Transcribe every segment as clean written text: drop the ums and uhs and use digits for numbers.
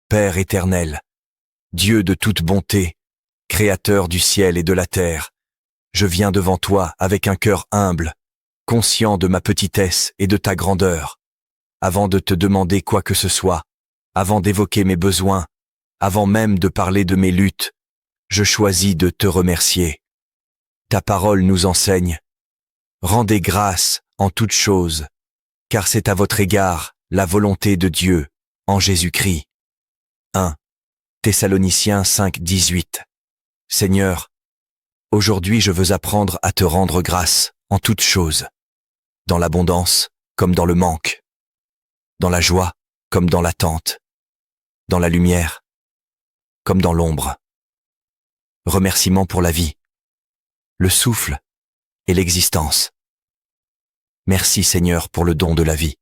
Père éternel, Dieu de toute bonté, Créateur du ciel et de la terre, je viens devant toi avec un cœur humble, conscient de ma petitesse et de ta grandeur. Avant de te demander quoi que ce soit, avant d'évoquer mes besoins, avant même de parler de mes luttes, je choisis de te remercier. Ta parole nous enseigne. Rendez grâce en toutes choses, car c'est à votre égard la volonté de Dieu en Jésus-Christ. 1 Thessaloniciens 5, 18. Seigneur, aujourd'hui je veux apprendre à te rendre grâce en toutes choses, dans l'abondance comme dans le manque, dans la joie comme dans l'attente, dans la lumière comme dans l'ombre. Remerciements pour la vie, le souffle et l'existence. Merci Seigneur pour le don de la vie.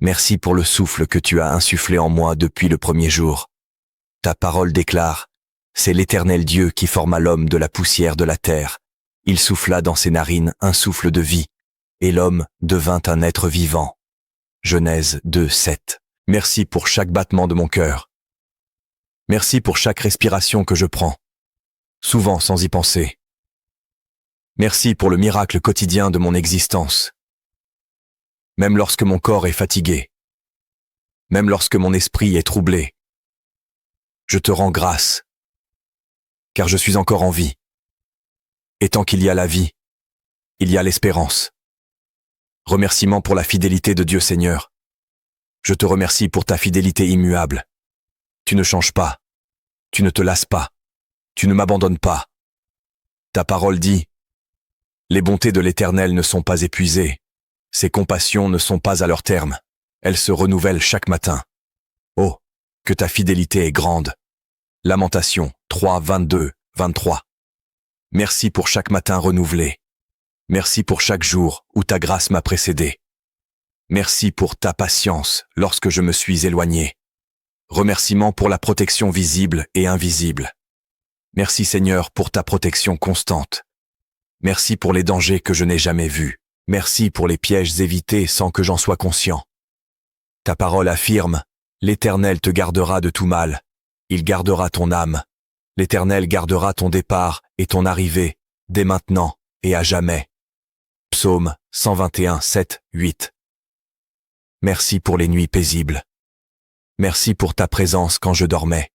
Merci pour le souffle que tu as insufflé en moi depuis le premier jour. Ta parole déclare, c'est l'Éternel Dieu qui forma l'homme de la poussière de la terre. Il souffla dans ses narines un souffle de vie, et l'homme devint un être vivant. Genèse 2, 7. Merci pour chaque battement de mon cœur. Merci pour chaque respiration que je prends, souvent sans y penser. Merci pour le miracle quotidien de mon existence. Même lorsque mon corps est fatigué, même lorsque mon esprit est troublé, je te rends grâce, car je suis encore en vie. Et tant qu'il y a la vie, il y a l'espérance. Remerciements pour la fidélité de Dieu Seigneur. Je te remercie pour ta fidélité immuable. Tu ne changes pas, tu ne te lasses pas, tu ne m'abandonnes pas. Ta parole dit, les bontés de l'Éternel ne sont pas épuisées, ses compassions ne sont pas à leur terme, elles se renouvellent chaque matin. Oh, que ta fidélité est grande. Lamentation 3, 22, 23. Merci pour chaque matin renouvelé. Merci pour chaque jour où ta grâce m'a précédé. Merci pour ta patience lorsque je me suis éloigné. Remerciements pour la protection visible et invisible. Merci Seigneur pour ta protection constante. Merci pour les dangers que je n'ai jamais vus. Merci pour les pièges évités sans que j'en sois conscient. Ta parole affirme, l'Éternel te gardera de tout mal. Il gardera ton âme. L'Éternel gardera ton départ et ton arrivée, dès maintenant et à jamais. Psaume 121, 7, 8. Merci pour les nuits paisibles. Merci pour ta présence quand je dormais.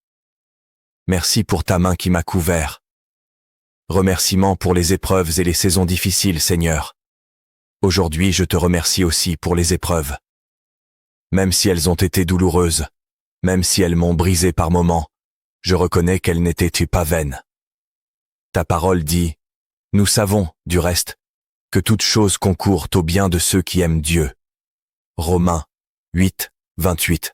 Merci pour ta main qui m'a couvert. Remerciements pour les épreuves et les saisons difficiles, Seigneur. Aujourd'hui, je te remercie aussi pour les épreuves. Même si elles ont été douloureuses, même si elles m'ont brisé par moments, je reconnais qu'elles n'étaient pas vaines. Ta parole dit, nous savons, du reste, que toute chose concourt au bien de ceux qui aiment Dieu. Romains 8, 28.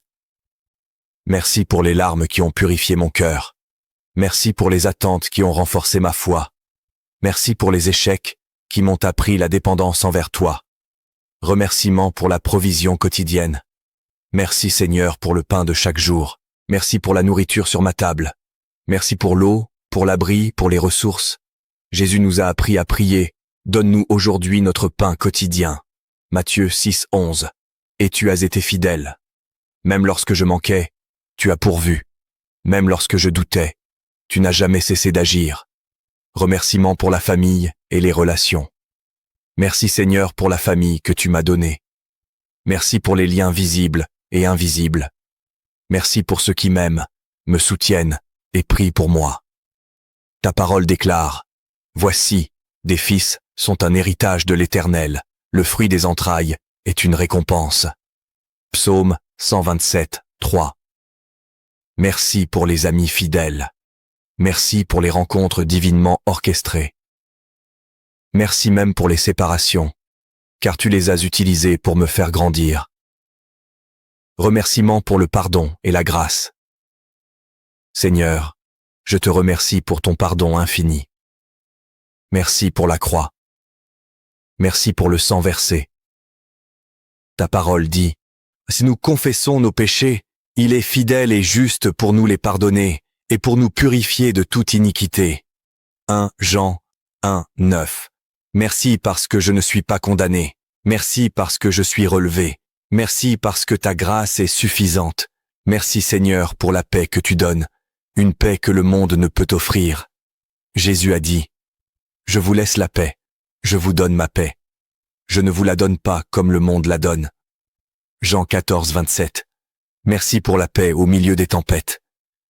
Merci pour les larmes qui ont purifié mon cœur. Merci pour les attentes qui ont renforcé ma foi. Merci pour les échecs qui m'ont appris la dépendance envers toi. Remerciements pour la provision quotidienne. Merci Seigneur pour le pain de chaque jour. Merci pour la nourriture sur ma table. Merci pour l'eau, pour l'abri, pour les ressources. Jésus nous a appris à prier. Donne-nous aujourd'hui notre pain quotidien. Matthieu 6, 11. Et tu as été fidèle. Même lorsque je manquais, tu as pourvu. Même lorsque je doutais, tu n'as jamais cessé d'agir. Remerciements pour la famille et les relations. Merci Seigneur pour la famille que tu m'as donnée. Merci pour les liens visibles et invisibles. Merci pour ceux qui m'aiment, me soutiennent et prient pour moi. Ta parole déclare, voici, des fils sont un héritage de l'Éternel, le fruit des entrailles est une récompense. Psaume 127, 3. Merci pour les amis fidèles. Merci pour les rencontres divinement orchestrées. Merci même pour les séparations, car tu les as utilisées pour me faire grandir. Remerciements pour le pardon et la grâce. Seigneur, je te remercie pour ton pardon infini. Merci pour la croix. Merci pour le sang versé. Ta parole dit, si nous confessons nos péchés, il est fidèle et juste pour nous les pardonner et pour nous purifier de toute iniquité. 1 Jean 1, 9. Merci parce que je ne suis pas condamné. Merci parce que je suis relevé. Merci parce que ta grâce est suffisante. Merci Seigneur pour la paix que tu donnes, une paix que le monde ne peut offrir. Jésus a dit, « Je vous laisse la paix, je vous donne ma paix. Je ne vous la donne pas comme le monde la donne. » Jean 14, 27. Merci pour la paix au milieu des tempêtes.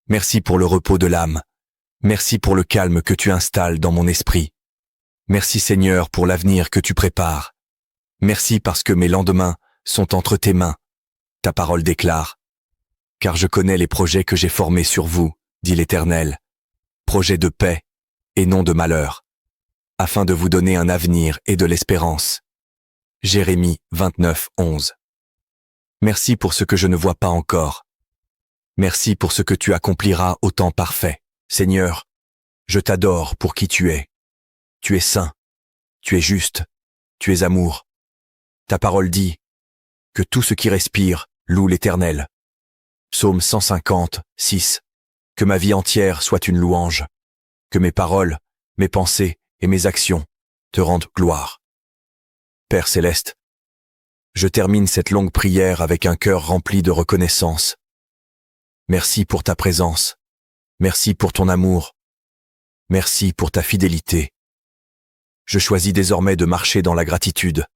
Merci pour le repos de l'âme. Merci pour le calme que tu installes dans mon esprit. Merci Seigneur pour l'avenir que tu prépares. Merci parce que mes lendemains sont entre tes mains. Ta parole déclare, « Car je connais les projets que j'ai formés sur vous, dit l'Éternel, projets de paix et non de malheur, afin de vous donner un avenir et de l'espérance. » Jérémie 29, 11. Merci pour ce que je ne vois pas encore. Merci pour ce que tu accompliras au temps parfait. Seigneur, je t'adore pour qui tu es. Tu es saint, tu es juste, tu es amour. Ta parole dit que tout ce qui respire loue l'Éternel. Psaume 150, 6. Que ma vie entière soit une louange. Que mes paroles, mes pensées et mes actions te rendent gloire. Père céleste, je termine cette longue prière avec un cœur rempli de reconnaissance. Merci pour ta présence. Merci pour ton amour. Merci pour ta fidélité. Je choisis désormais de marcher dans la gratitude.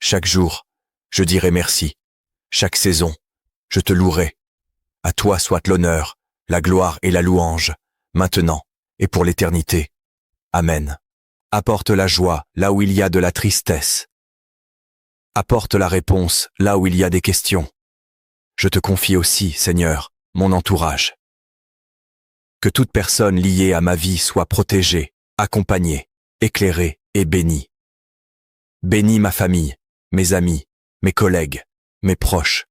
Chaque jour, je dirai merci. Chaque saison, je te louerai. À toi soit l'honneur, la gloire et la louange, maintenant et pour l'éternité. Amen. Apporte la joie là où il y a de la tristesse. Apporte la réponse là où il y a des questions. Je te confie aussi, Seigneur, mon entourage. Que toute personne liée à ma vie soit protégée, accompagnée, éclairée et bénie. Bénis ma famille, mes amis, mes collègues, mes proches.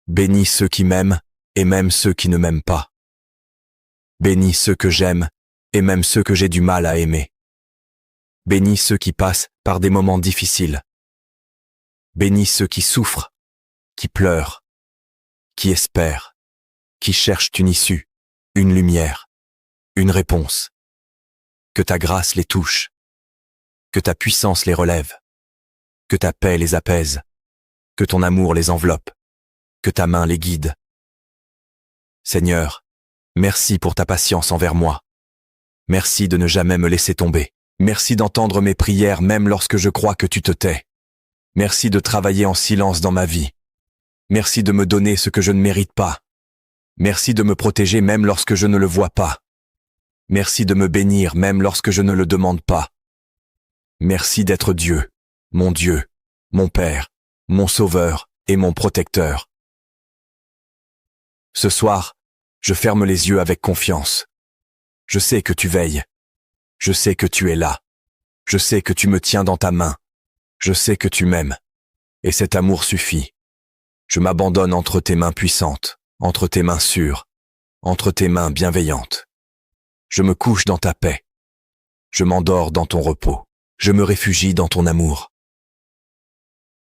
Bénis ceux qui m'aiment et même ceux qui ne m'aiment pas. Bénis ceux que j'aime et même ceux que j'ai du mal à aimer. Bénis ceux qui passent par des moments difficiles. Bénis ceux qui souffrent, qui pleurent, qui espèrent, qui cherchent une issue, une lumière, une réponse. Que ta grâce les touche, que ta puissance les relève, que ta paix les apaise, que ton amour les enveloppe, que ta main les guide. Seigneur, merci pour ta patience envers moi. Merci de ne jamais me laisser tomber. Merci d'entendre mes prières même lorsque je crois que tu te tais. Merci de travailler en silence dans ma vie. Merci de me donner ce que je ne mérite pas. Merci de me protéger même lorsque je ne le vois pas. Merci de me bénir même lorsque je ne le demande pas. Merci d'être Dieu, mon Père, mon Sauveur et mon Protecteur. Ce soir, je ferme les yeux avec confiance. Je sais que tu veilles. Je sais que tu es là. Je sais que tu me tiens dans ta main. Je sais que tu m'aimes. Et cet amour suffit. Je m'abandonne entre tes mains puissantes, entre tes mains sûres, entre tes mains bienveillantes. Je me couche dans ta paix. Je m'endors dans ton repos. Je me réfugie dans ton amour.